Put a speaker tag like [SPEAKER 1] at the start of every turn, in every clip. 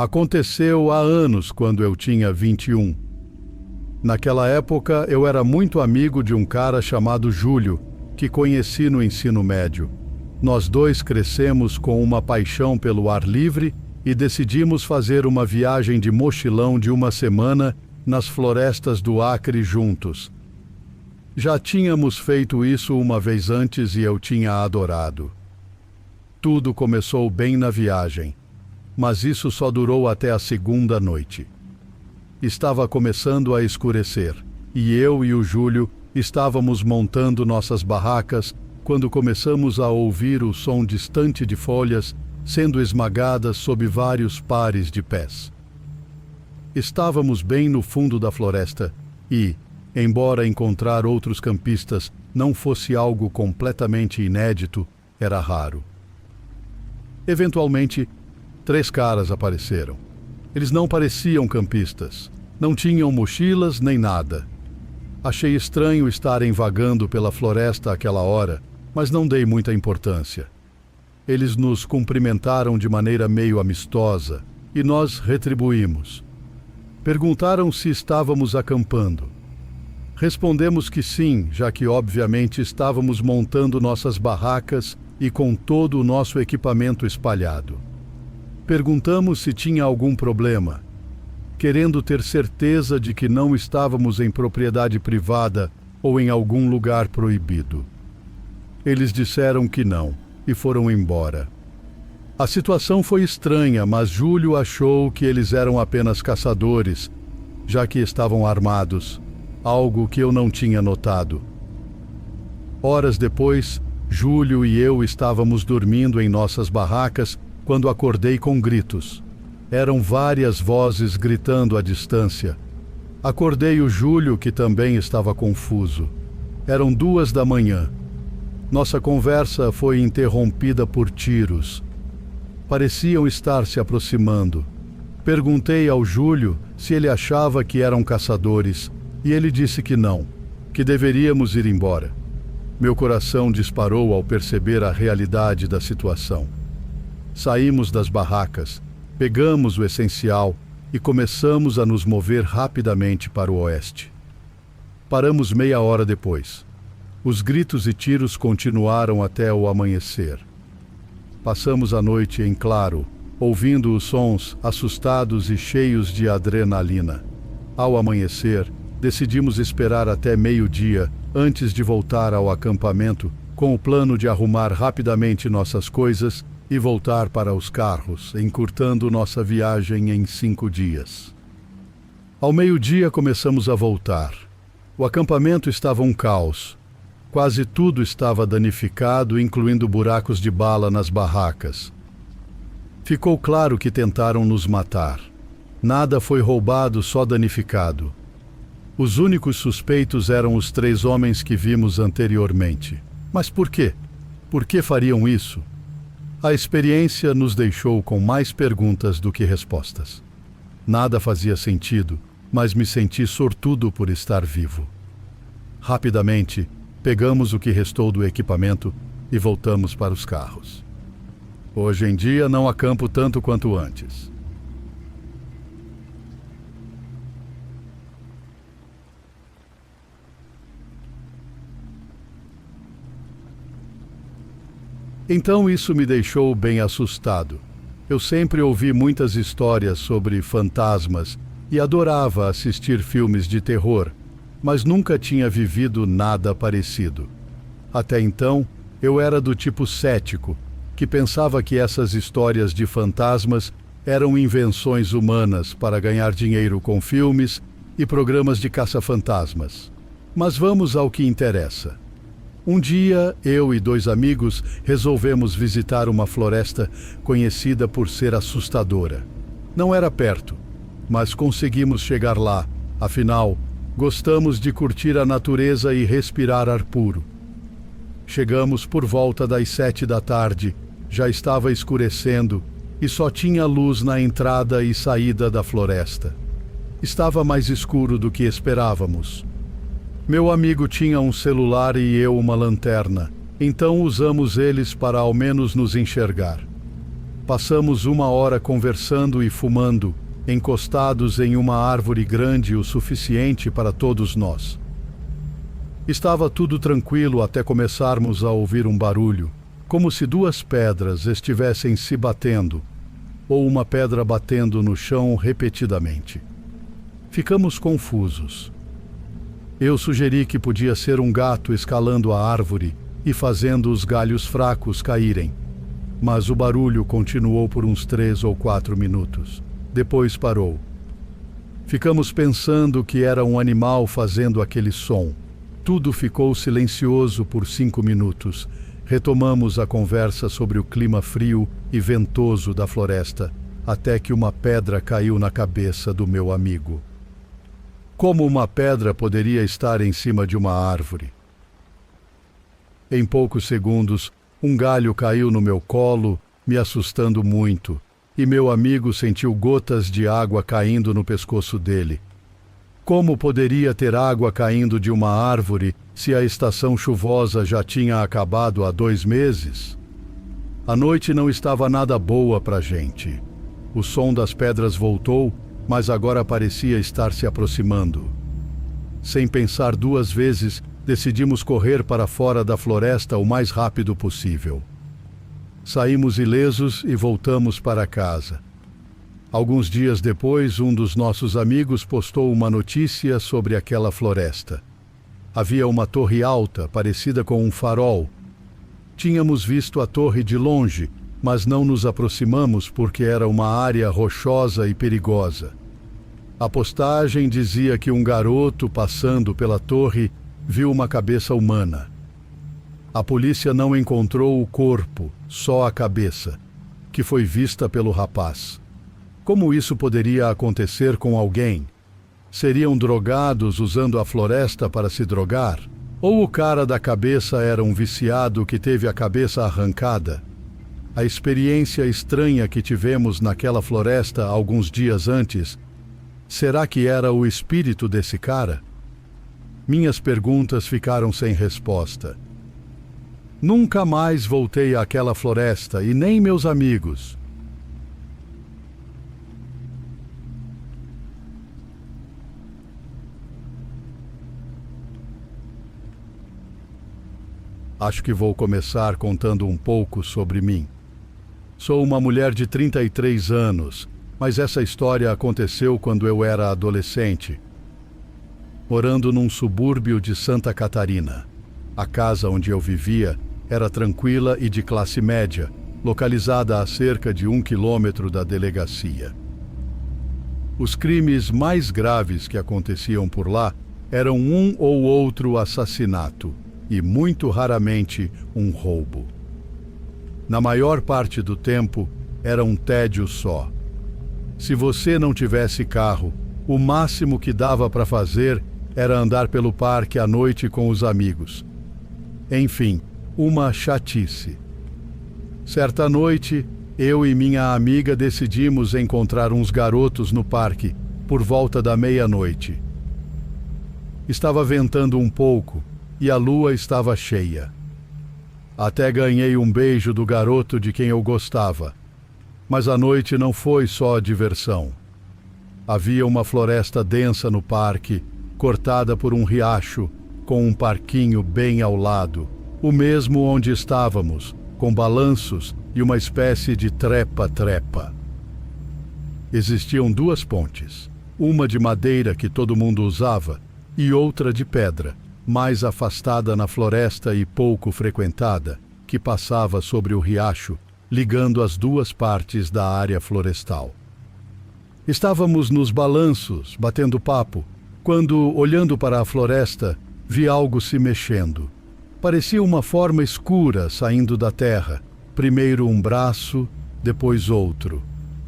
[SPEAKER 1] Aconteceu há anos, quando eu tinha 21. Naquela época, eu era muito amigo de um cara chamado Júlio, que conheci no ensino médio. Nós dois crescemos com uma paixão pelo ar livre e decidimos fazer uma viagem de mochilão de uma semana nas florestas do Acre juntos. Já tínhamos feito isso uma vez antes e eu tinha adorado. Tudo começou bem na viagem, mas isso só durou até a segunda noite. Estava começando a escurecer, e eu e o Júlio estávamos montando nossas barracas quando começamos a ouvir o som distante de folhas sendo esmagadas sob vários pares de pés. Estávamos bem no fundo da floresta e, embora encontrar outros campistas não fosse algo completamente inédito, era raro. Eventualmente, 3 caras apareceram. Eles não pareciam campistas, não tinham mochilas nem nada. Achei estranho estarem vagando pela floresta àquela hora, mas não dei muita importância. Eles nos cumprimentaram de maneira meio amistosa e nós retribuímos. Perguntaram se estávamos acampando. Respondemos que sim, já que obviamente estávamos montando nossas barracas e com todo o nosso equipamento espalhado. Perguntamos se tinha algum problema, querendo ter certeza de que não estávamos em propriedade privada ou em algum lugar proibido. Eles disseram que não e foram embora. A situação foi estranha, mas Júlio achou que eles eram apenas caçadores, já que estavam armados, algo que eu não tinha notado. Horas depois, Júlio e eu estávamos dormindo em nossas barracas quando acordei com gritos. Eram várias vozes gritando à distância. Acordei o Júlio, que também estava confuso. Eram 2 da manhã. Nossa conversa foi interrompida por tiros. Pareciam estar se aproximando. Perguntei ao Júlio se ele achava que eram caçadores, e ele disse que não, que deveríamos ir embora. Meu coração disparou ao perceber a realidade da situação. Saímos das barracas, pegamos o essencial e começamos a nos mover rapidamente para o oeste. Paramos meia hora depois. Os gritos e tiros continuaram até o amanhecer. Passamos a noite em claro, ouvindo os sons, assustados e cheios de adrenalina. Ao amanhecer, decidimos esperar até meio-dia antes de voltar ao acampamento, com o plano de arrumar rapidamente nossas coisas e voltar para os carros, encurtando nossa viagem em 5 dias. Ao meio-dia começamos a voltar. O acampamento estava um caos. Quase tudo estava danificado, incluindo buracos de bala nas barracas. Ficou claro que tentaram nos matar. Nada foi roubado, só danificado. Os únicos suspeitos eram os 3 homens que vimos anteriormente. Mas por quê? Por que fariam isso? A experiência nos deixou com mais perguntas do que respostas. Nada fazia sentido, mas me senti sortudo por estar vivo. Rapidamente, pegamos o que restou do equipamento e voltamos para os carros. Hoje em dia não acampo tanto quanto antes. Então isso me deixou bem assustado. Eu sempre ouvi muitas histórias sobre fantasmas e adorava assistir filmes de terror, mas nunca tinha vivido nada parecido. Até então, eu era do tipo cético, que pensava que essas histórias de fantasmas eram invenções humanas para ganhar dinheiro com filmes e programas de caça-fantasmas. Mas vamos ao que interessa. Um dia, eu e 2 amigos resolvemos visitar uma floresta conhecida por ser assustadora. Não era perto, mas conseguimos chegar lá. Afinal, gostamos de curtir a natureza e respirar ar puro. Chegamos por volta das 7 da tarde, já estava escurecendo e só tinha luz na entrada e saída da floresta. Estava mais escuro do que esperávamos. Meu amigo tinha um celular e eu uma lanterna, então usamos eles para ao menos nos enxergar. Passamos 1 hora conversando e fumando, encostados em uma árvore grande o suficiente para todos nós. Estava tudo tranquilo até começarmos a ouvir um barulho, como se 2 pedras estivessem se batendo, ou uma pedra batendo no chão repetidamente. Ficamos confusos. Eu sugeri que podia ser um gato escalando a árvore e fazendo os galhos fracos caírem, mas o barulho continuou por uns 3 ou 4 minutos. Depois parou. Ficamos pensando que era um animal fazendo aquele som. Tudo ficou silencioso por 5 minutos. Retomamos a conversa sobre o clima frio e ventoso da floresta, até que uma pedra caiu na cabeça do meu amigo. Como uma pedra poderia estar em cima de uma árvore? Em poucos segundos, um galho caiu no meu colo, me assustando muito, e meu amigo sentiu gotas de água caindo no pescoço dele. Como poderia ter água caindo de uma árvore se a estação chuvosa já tinha acabado há 2 meses? A noite não estava nada boa para a gente. O som das pedras voltou, mas agora parecia estar se aproximando. Sem pensar 2 vezes, decidimos correr para fora da floresta o mais rápido possível. Saímos ilesos e voltamos para casa. Alguns dias depois, um dos nossos amigos postou uma notícia sobre aquela floresta. Havia uma torre alta, parecida com um farol. Tínhamos visto a torre de longe, mas não nos aproximamos porque era uma área rochosa e perigosa. A postagem dizia que um garoto passando pela torre viu uma cabeça humana. A polícia não encontrou o corpo, só a cabeça, que foi vista pelo rapaz. Como isso poderia acontecer com alguém? Seriam drogados usando a floresta para se drogar? Ou o cara da cabeça era um viciado que teve a cabeça arrancada? A experiência estranha que tivemos naquela floresta alguns dias antes, será que era o espírito desse cara? Minhas perguntas ficaram sem resposta. Nunca mais voltei àquela floresta e nem meus amigos. Acho que vou começar contando um pouco sobre mim. Sou uma mulher de 33 anos, mas essa história aconteceu quando eu era adolescente, morando num subúrbio de Santa Catarina. A casa onde eu vivia era tranquila e de classe média, localizada a cerca de 1 quilômetro da delegacia. Os crimes mais graves que aconteciam por lá eram um ou outro assassinato e, muito raramente, um roubo. Na maior parte do tempo, era um tédio só. Se você não tivesse carro, o máximo que dava para fazer era andar pelo parque à noite com os amigos. Enfim, uma chatice. Certa noite, eu e minha amiga decidimos encontrar uns garotos no parque, por volta da meia-noite. Estava ventando um pouco e a lua estava cheia. Até ganhei um beijo do garoto de quem eu gostava. Mas a noite não foi só diversão. Havia uma floresta densa no parque, cortada por um riacho, com um parquinho bem ao lado, o mesmo onde estávamos, com balanços e uma espécie de trepa-trepa. Existiam 2 pontes, uma de madeira que todo mundo usava e outra de pedra, mais afastada na floresta e pouco frequentada, que passava sobre o riacho, ligando as 2 partes da área florestal. Estávamos nos balanços, batendo papo, quando, olhando para a floresta, vi algo se mexendo. Parecia uma forma escura saindo da terra, primeiro um braço, depois outro.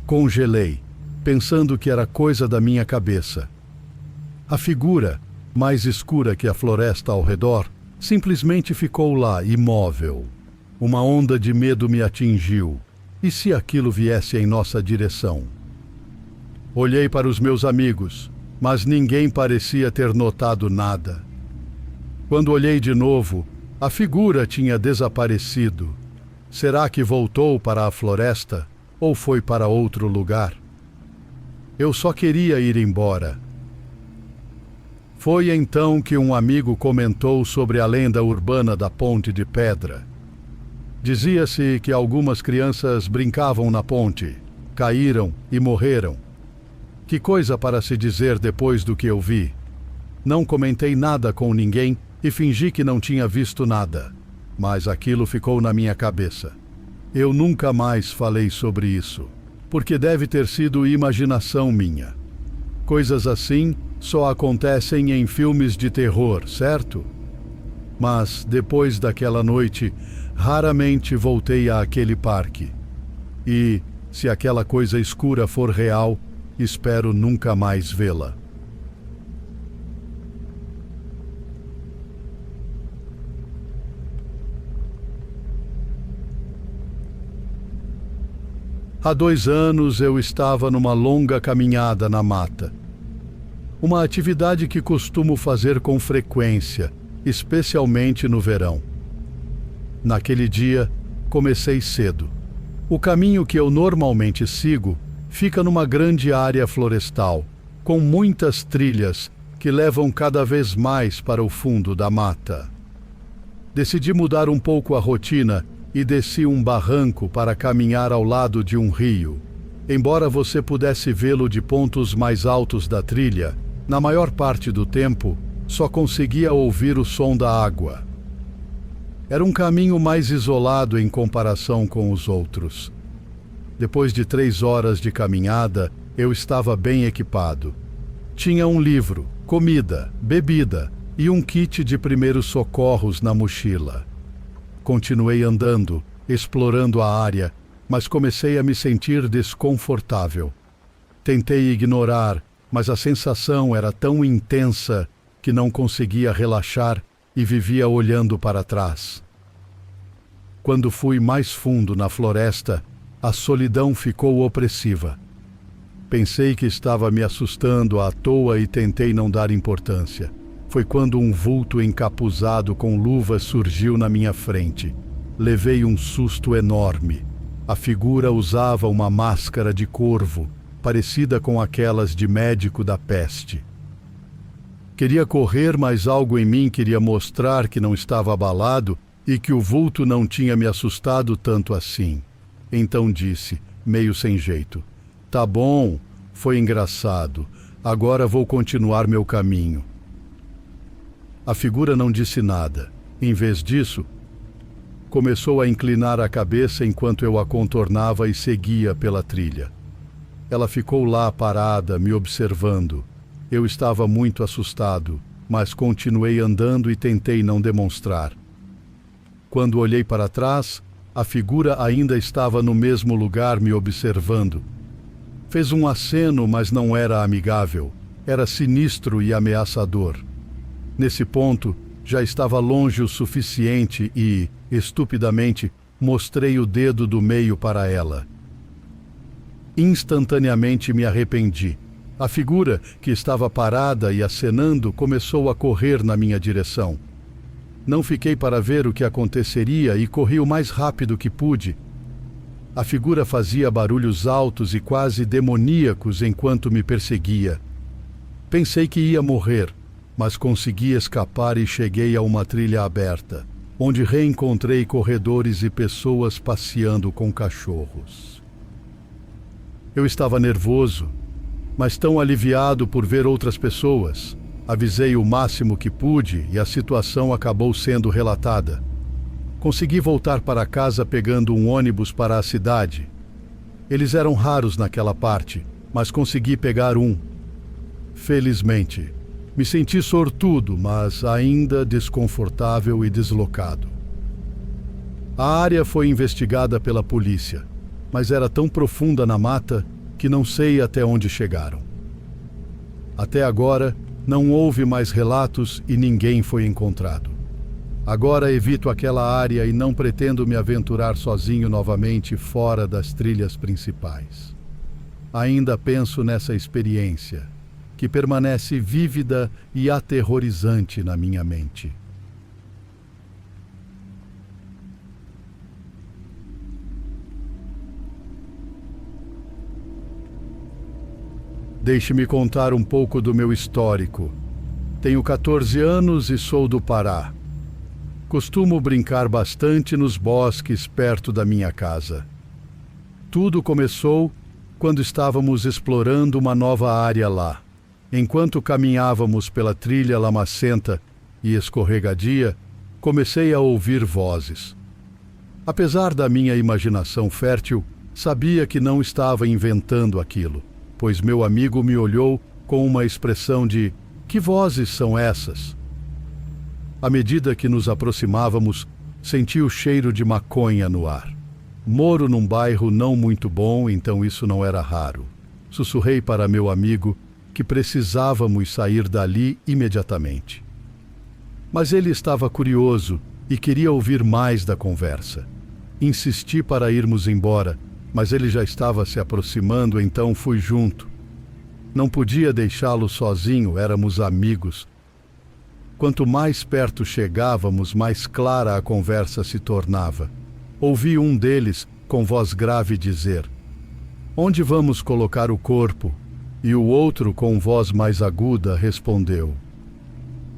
[SPEAKER 1] Congelei, pensando que era coisa da minha cabeça. A figura, mais escura que a floresta ao redor, simplesmente ficou lá, imóvel. Uma onda de medo me atingiu. E se aquilo viesse em nossa direção? Olhei para os meus amigos, mas ninguém parecia ter notado nada. Quando olhei de novo, a figura tinha desaparecido. Será que voltou para a floresta? ou foi para outro lugar? Eu só queria ir embora. Foi então que um amigo comentou sobre a lenda urbana da Ponte de Pedra. Dizia-se que algumas crianças brincavam na ponte, caíram e morreram. Que coisa para se dizer depois do que eu vi. Não comentei nada com ninguém e fingi que não tinha visto nada, mas aquilo ficou na minha cabeça. Eu nunca mais falei sobre isso, porque deve ter sido imaginação minha. Coisas assim só acontecem em filmes de terror, certo? Mas, depois daquela noite, raramente voltei àquele parque. E, se aquela coisa escura for real, espero nunca mais vê-la. Há 2 anos eu estava numa longa caminhada na mata. Uma atividade que costumo fazer com frequência, especialmente no verão. Naquele dia, comecei cedo. O caminho que eu normalmente sigo fica numa grande área florestal, com muitas trilhas que levam cada vez mais para o fundo da mata. Decidi mudar um pouco a rotina e desci um barranco para caminhar ao lado de um rio. Embora você pudesse vê-lo de pontos mais altos da trilha, na maior parte do tempo, só conseguia ouvir o som da água. Era um caminho mais isolado em comparação com os outros. Depois de 3 horas de caminhada, eu estava bem equipado. Tinha um livro, comida, bebida e um kit de primeiros socorros na mochila. Continuei andando, explorando a área, mas comecei a me sentir desconfortável. Tentei ignorar, mas a sensação era tão intensa que não conseguia relaxar e vivia olhando para trás. Quando fui mais fundo na floresta, a solidão ficou opressiva. Pensei que estava me assustando à toa e tentei não dar importância. Foi quando um vulto encapuzado com luvas surgiu na minha frente. Levei um susto enorme. A figura usava uma máscara de corvo, parecida com aquelas de médico da peste. Queria correr, mas algo em mim queria mostrar que não estava abalado e que o vulto não tinha me assustado tanto assim. Então disse, meio sem jeito: "Tá bom, foi engraçado. Agora vou continuar meu caminho." A figura não disse nada. Em vez disso, começou a inclinar a cabeça enquanto eu a contornava e seguia pela trilha. Ela ficou lá parada, me observando. Eu estava muito assustado, mas continuei andando e tentei não demonstrar. Quando olhei para trás, a figura ainda estava no mesmo lugar me observando. Fez um aceno, mas não era amigável. Era sinistro e ameaçador. Nesse ponto, já estava longe o suficiente e, estupidamente, mostrei o dedo do meio para ela. Instantaneamente me arrependi. A figura, que estava parada e acenando, começou a correr na minha direção. Não fiquei para ver o que aconteceria e corri o mais rápido que pude. A figura fazia barulhos altos e quase demoníacos enquanto me perseguia. Pensei que ia morrer, mas consegui escapar e cheguei a uma trilha aberta, onde reencontrei corredores e pessoas passeando com cachorros. Eu estava nervoso, mas tão aliviado por ver outras pessoas. Avisei o máximo que pude e a situação acabou sendo relatada. Consegui voltar para casa pegando um ônibus para a cidade. Eles eram raros naquela parte, mas consegui pegar um. Felizmente, me senti sortudo, mas ainda desconfortável e deslocado. A área foi investigada pela polícia, mas era tão profunda na mata que não sei até onde chegaram. Até agora, não houve mais relatos e ninguém foi encontrado. Agora evito aquela área e não pretendo me aventurar sozinho novamente fora das trilhas principais. Ainda penso nessa experiência, que permanece vívida e aterrorizante na minha mente. Deixe-me contar um pouco do meu histórico. Tenho 14 anos e sou do Pará. Costumo brincar bastante nos bosques perto da minha casa. Tudo começou quando estávamos explorando uma nova área lá. Enquanto caminhávamos pela trilha lamacenta e escorregadia, comecei a ouvir vozes. Apesar da minha imaginação fértil, sabia que não estava inventando aquilo, pois meu amigo me olhou com uma expressão de: "Que vozes são essas?" À medida que nos aproximávamos, senti o cheiro de maconha no ar. Moro num bairro não muito bom, então isso não era raro. Sussurrei para meu amigo que precisávamos sair dali imediatamente. Mas ele estava curioso e queria ouvir mais da conversa. Insisti para irmos embora, mas ele já estava se aproximando, então fui junto. Não podia deixá-lo sozinho, éramos amigos. Quanto mais perto chegávamos, mais clara a conversa se tornava. Ouvi um deles, com voz grave, dizer: "Onde vamos colocar o corpo?" E o outro, com voz mais aguda, respondeu: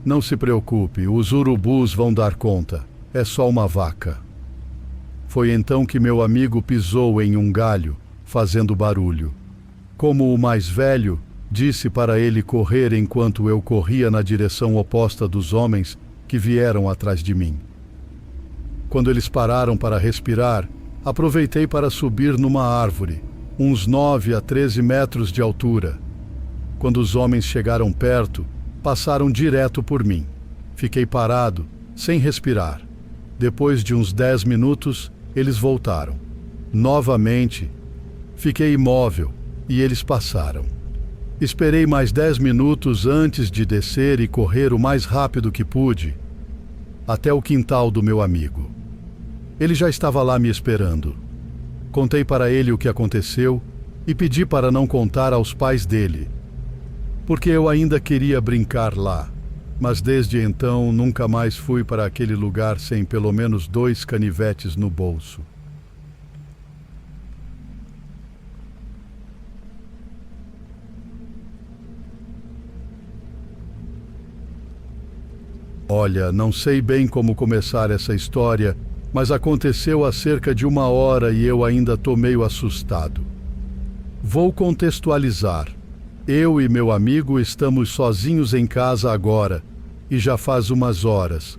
[SPEAKER 1] "Não se preocupe, os urubus vão dar conta. É só uma vaca." Foi então que meu amigo pisou em um galho, fazendo barulho. Como o mais velho, disse para ele correr enquanto eu corria na direção oposta dos homens que vieram atrás de mim. Quando eles pararam para respirar, aproveitei para subir numa árvore, uns 9 a 13 metros de altura. Quando os homens chegaram perto, passaram direto por mim. Fiquei parado, sem respirar. Depois de uns 10 minutos, eles voltaram. Novamente, fiquei imóvel e eles passaram. Esperei mais 10 minutos antes de descer e correr o mais rápido que pude até o quintal do meu amigo. Ele já estava lá me esperando. Contei para ele o que aconteceu e pedi para não contar aos pais dele, porque eu ainda queria brincar lá, mas desde então nunca mais fui para aquele lugar sem pelo menos 2 canivetes no bolso. Olha, não sei bem como começar essa história, mas aconteceu há cerca de 1 hora e eu ainda tô meio assustado. Vou contextualizar. Eu e meu amigo estamos sozinhos em casa agora, e já faz umas horas.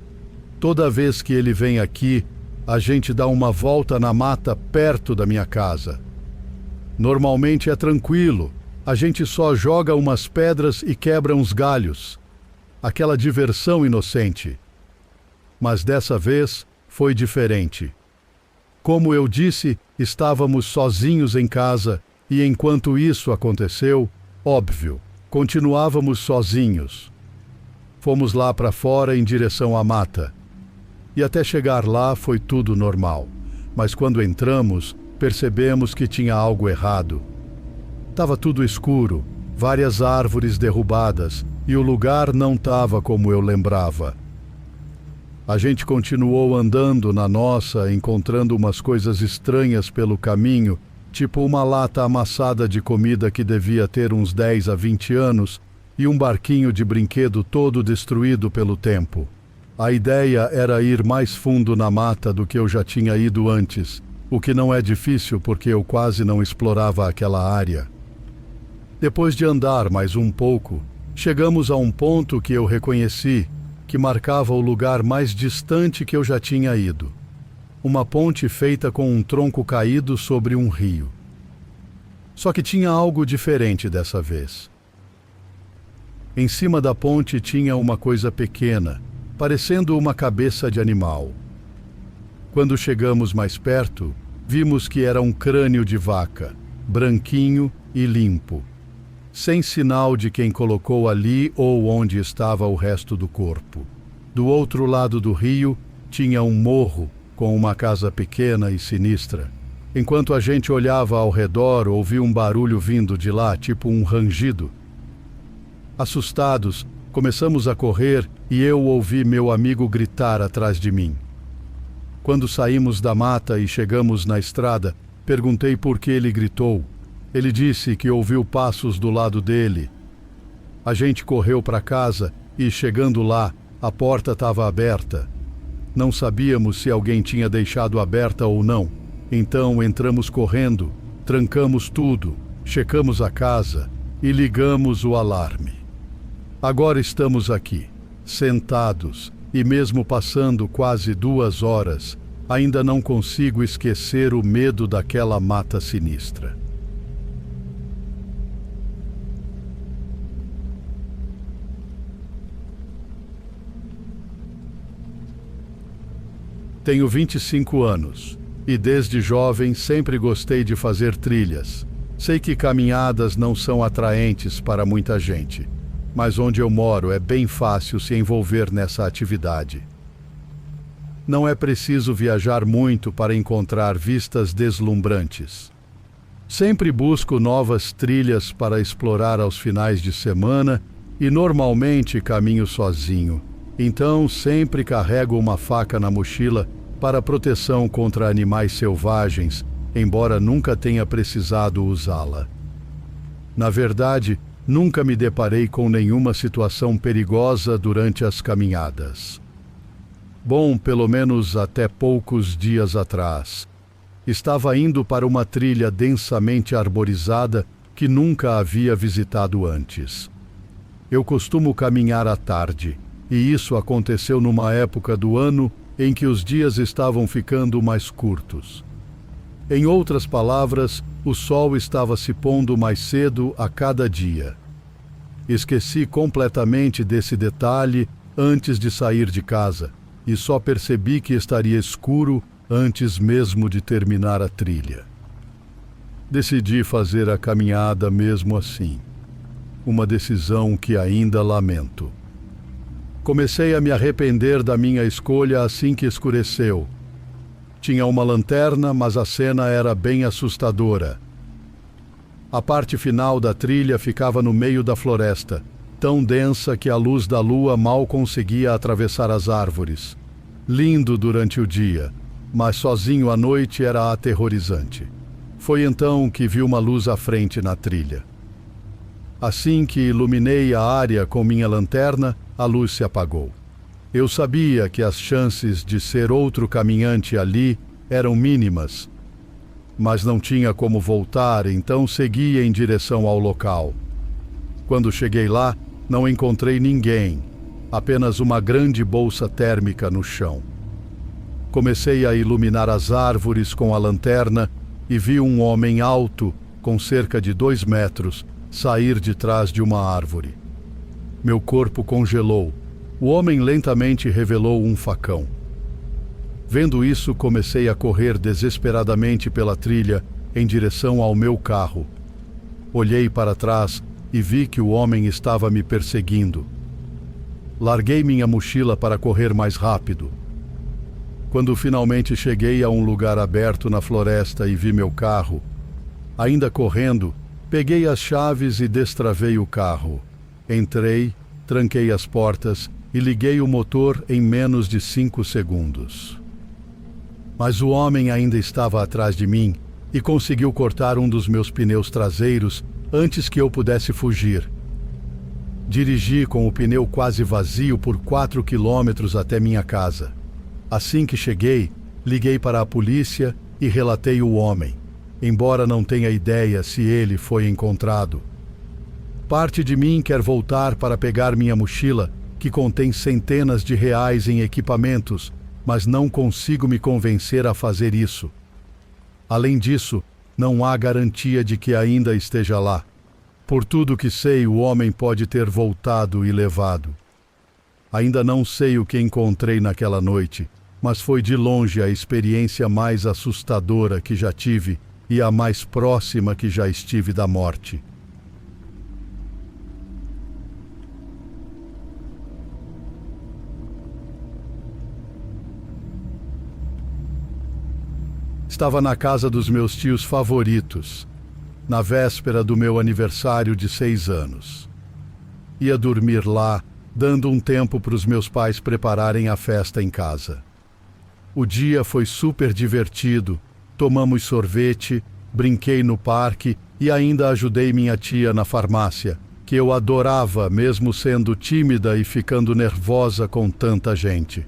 [SPEAKER 1] Toda vez que ele vem aqui, a gente dá uma volta na mata perto da minha casa. Normalmente é tranquilo, a gente só joga umas pedras e quebra uns galhos. Aquela diversão inocente. Mas dessa vez foi diferente. Como eu disse, estávamos sozinhos em casa e enquanto isso aconteceu, óbvio, continuávamos sozinhos. Fomos lá para fora em direção à mata. E até chegar lá foi tudo normal. Mas quando entramos, percebemos que tinha algo errado. Estava tudo escuro, várias árvores derrubadas e o lugar não estava como eu lembrava. A gente continuou andando na nossa, encontrando umas coisas estranhas pelo caminho, tipo uma lata amassada de comida que devia ter uns 10 a 20 anos e um barquinho de brinquedo todo destruído pelo tempo. A ideia era ir mais fundo na mata do que eu já tinha ido antes, o que não é difícil porque eu quase não explorava aquela área. Depois de andar mais um pouco, chegamos a um ponto que eu reconheci, que marcava o lugar mais distante que eu já tinha ido. Uma ponte feita com um tronco caído sobre um rio. Só que tinha algo diferente dessa vez. Em cima da ponte tinha uma coisa pequena, parecendo uma cabeça de animal. Quando chegamos mais perto, vimos que era um crânio de vaca, branquinho e limpo, sem sinal de quem colocou ali ou onde estava o resto do corpo. Do outro lado do rio, tinha um morro com uma casa pequena e sinistra. Enquanto a gente olhava ao redor, ouvi um barulho vindo de lá, tipo um rangido. Assustados, começamos a correr e eu ouvi meu amigo gritar atrás de mim. Quando saímos da mata e chegamos na estrada, perguntei por que ele gritou. Ele disse que ouviu passos do lado dele. A gente correu para casa e, chegando lá, a porta estava aberta. Não sabíamos se alguém tinha deixado aberta ou não. Então entramos correndo, trancamos tudo, checamos a casa e ligamos o alarme. Agora estamos aqui, sentados, e mesmo passando quase 2 horas, ainda não consigo esquecer o medo daquela mata sinistra. Tenho 25 anos e desde jovem sempre gostei de fazer trilhas. Sei que caminhadas não são atraentes para muita gente, mas onde eu moro é bem fácil se envolver nessa atividade. Não é preciso viajar muito para encontrar vistas deslumbrantes. Sempre busco novas trilhas para explorar aos finais de semana e normalmente caminho sozinho. Então sempre carrego uma faca na mochila para proteção contra animais selvagens, embora nunca tenha precisado usá-la. Na verdade, nunca me deparei com nenhuma situação perigosa durante as caminhadas. Bom, pelo menos até poucos dias atrás. Estava indo para uma trilha densamente arborizada que nunca havia visitado antes. Eu costumo caminhar à tarde, e isso aconteceu numa época do ano em que os dias estavam ficando mais curtos. Em outras palavras, o sol estava se pondo mais cedo a cada dia. Esqueci completamente desse detalhe antes de sair de casa e só percebi que estaria escuro antes mesmo de terminar a trilha. Decidi fazer a caminhada mesmo assim. Uma decisão que ainda lamento. Comecei a me arrepender da minha escolha assim que escureceu. Tinha uma lanterna, mas a cena era bem assustadora. A parte final da trilha ficava no meio da floresta, tão densa que a luz da lua mal conseguia atravessar as árvores. Lindo durante o dia, mas sozinho à noite era aterrorizante. Foi então que vi uma luz à frente na trilha. Assim que iluminei a área com minha lanterna, a luz se apagou. Eu sabia que as chances de ser outro caminhante ali eram mínimas, mas não tinha como voltar, então segui em direção ao local. Quando cheguei lá, não encontrei ninguém, apenas uma grande bolsa térmica no chão. Comecei a iluminar as árvores com a lanterna e vi um homem alto, com cerca de 2 metros, sair de trás de uma árvore. Meu corpo congelou. O homem lentamente revelou um facão. Vendo isso, comecei a correr desesperadamente pela trilha em direção ao meu carro. Olhei para trás e vi que o homem estava me perseguindo. Larguei minha mochila para correr mais rápido. Quando finalmente cheguei a um lugar aberto na floresta e vi meu carro, ainda correndo, peguei as chaves e destravei o carro. Entrei, tranquei as portas e liguei o motor em menos de 5 segundos. Mas o homem ainda estava atrás de mim e conseguiu cortar um dos meus pneus traseiros antes que eu pudesse fugir. Dirigi com o pneu quase vazio por 4 quilômetros até minha casa. Assim que cheguei, liguei para a polícia e relatei o homem, embora não tenha ideia se ele foi encontrado. Parte de mim quer voltar para pegar minha mochila, que contém centenas de reais em equipamentos, mas não consigo me convencer a fazer isso. Além disso, não há garantia de que ainda esteja lá. Por tudo que sei, o homem pode ter voltado e levado. Ainda não sei o que encontrei naquela noite, mas foi de longe a experiência mais assustadora que já tive e a mais próxima que já estive da morte. Estava na casa dos meus tios favoritos, na véspera do meu aniversário de 6 anos. Ia dormir lá, dando um tempo para os meus pais prepararem a festa em casa. O dia foi super divertido, tomamos sorvete, brinquei no parque e ainda ajudei minha tia na farmácia, que eu adorava mesmo sendo tímida e ficando nervosa com tanta gente.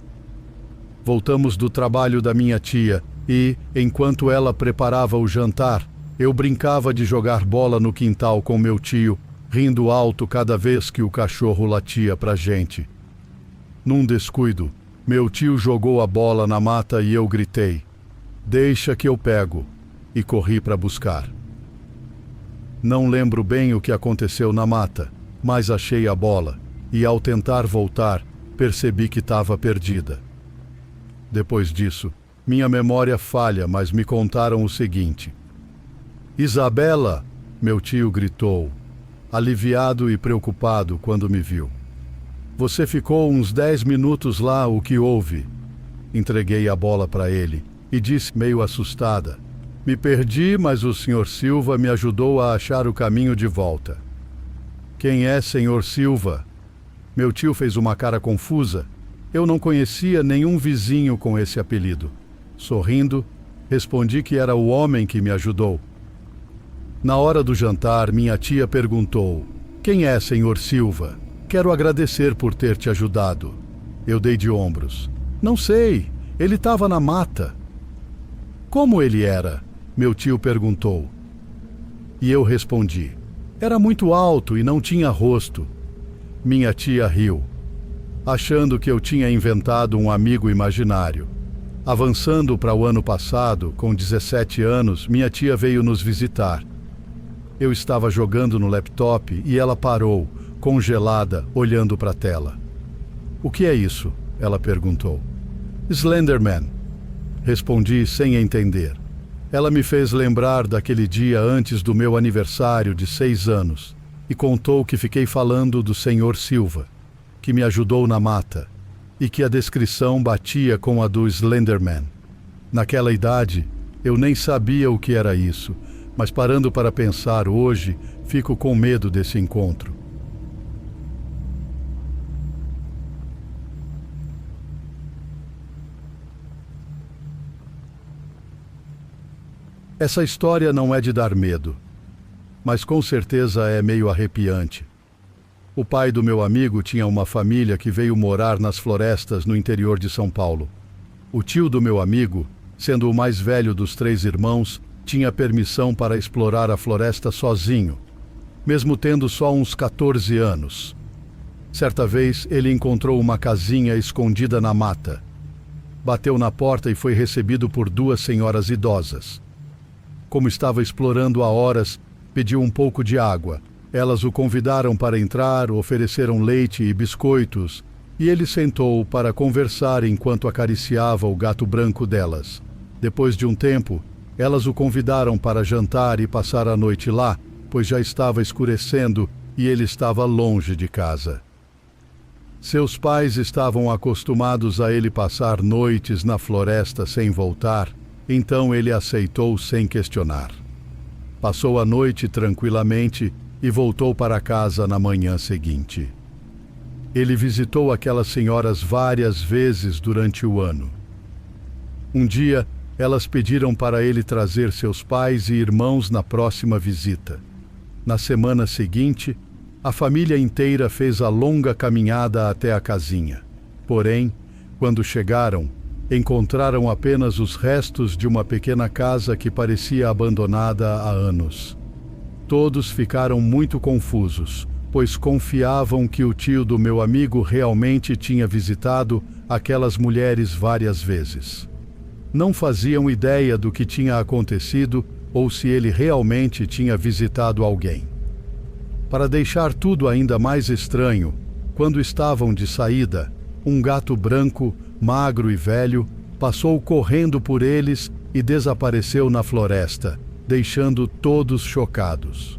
[SPEAKER 1] Voltamos do trabalho da minha tia e, enquanto ela preparava o jantar, eu brincava de jogar bola no quintal com meu tio, rindo alto cada vez que o cachorro latia pra gente. Num descuido, meu tio jogou a bola na mata e eu gritei: "Deixa que eu pego", e corri para buscar. Não lembro bem o que aconteceu na mata, mas achei a bola e, ao tentar voltar, percebi que estava perdida. Depois disso, minha memória falha, mas me contaram o seguinte: "Isabela!", meu tio gritou, aliviado e preocupado quando me viu. "Você ficou uns 10 minutos lá, o que houve?" Entreguei a bola para ele e disse meio assustada: "Me perdi, mas o Sr. Silva me ajudou a achar o caminho de volta." "Quem é Sr. Silva?" Meu tio fez uma cara confusa. Eu não conhecia nenhum vizinho com esse apelido. Sorrindo, respondi que era o homem que me ajudou. Na hora do jantar, minha tia perguntou: "Quem é Sr. Silva? Quero agradecer por ter te ajudado." Eu dei de ombros: "Não sei, ele estava na mata." "Como ele era?", meu tio perguntou. E eu respondi: "Era muito alto e não tinha rosto." Minha tia riu, achando que eu tinha inventado um amigo imaginário. Avançando para o ano passado, com 17 anos, minha tia veio nos visitar. Eu estava jogando no laptop e ela parou, congelada, olhando para a tela. "O que é isso?", ela perguntou. "Slenderman", respondi sem entender. Ela me fez lembrar daquele dia antes do meu aniversário de 6 anos e contou que fiquei falando do Sr. Silva, que me ajudou na mata, e que a descrição batia com a do Slenderman. Naquela idade, eu nem sabia o que era isso, mas parando para pensar hoje, fico com medo desse encontro. Essa história não é de dar medo, mas com certeza é meio arrepiante. O pai do meu amigo tinha uma família que veio morar nas florestas no interior de São Paulo. O tio do meu amigo, sendo o mais velho dos 3 irmãos, tinha permissão para explorar a floresta sozinho, mesmo tendo só uns 14 anos. Certa vez, ele encontrou uma casinha escondida na mata. Bateu na porta e foi recebido por 2 senhoras idosas. Como estava explorando há horas, pediu um pouco de água. Elas o convidaram para entrar, ofereceram leite e biscoitos, e ele sentou para conversar enquanto acariciava o gato branco delas. Depois de um tempo, elas o convidaram para jantar e passar a noite lá, pois já estava escurecendo e ele estava longe de casa. Seus pais estavam acostumados a ele passar noites na floresta sem voltar, então ele aceitou sem questionar. Passou a noite tranquilamente e voltou para casa na manhã seguinte. Ele visitou aquelas senhoras várias vezes durante o ano. Um dia, elas pediram para ele trazer seus pais e irmãos na próxima visita. Na semana seguinte, a família inteira fez a longa caminhada até a casinha. Porém, quando chegaram, encontraram apenas os restos de uma pequena casa que parecia abandonada há anos. Todos ficaram muito confusos, pois confiavam que o tio do meu amigo realmente tinha visitado aquelas mulheres várias vezes. Não faziam ideia do que tinha acontecido ou se ele realmente tinha visitado alguém. Para deixar tudo ainda mais estranho, quando estavam de saída, um gato branco, magro e velho, passou correndo por eles e desapareceu na floresta, deixando todos chocados.